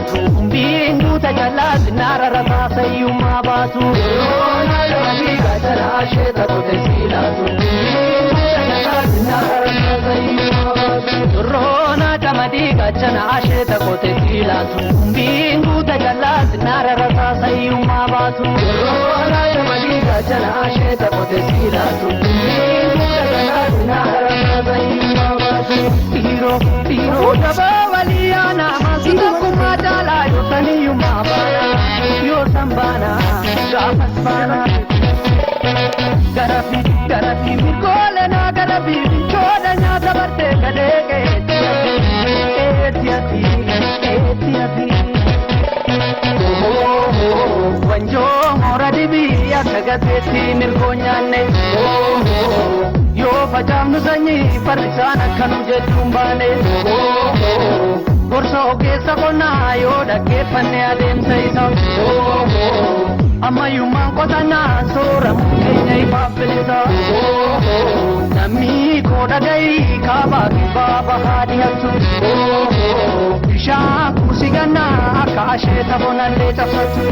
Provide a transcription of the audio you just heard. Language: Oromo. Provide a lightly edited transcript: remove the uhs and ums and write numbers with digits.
baatu bingu tajalat narara tasayuma baatu rona yadi gajara sheta kote silatu bingu tajalat narara tasayuma baatu rona tamadi gajana sheta kote silatu bingu tajalat narara tasayuma baatu rona tamadi gajana sheta kote silatu bingu tajalat narara tasayuma baatu tiro tiro dabawaliyana masita kumadala yotaniyuma bana yo sambana gafasbana garafi garafi mikolena garafi choda nya dabarte kadeke etiati etiati wanjo moradibi akagati nirgonyane yo fajamnu sanyi farisana kanu jetumbane gorso ke sakona yo dake panne adem saisa amayuma kotana sora kenyai papelisa nami koda gai kaba baba hadiyansu isha kusigana akashe tabonale tafatu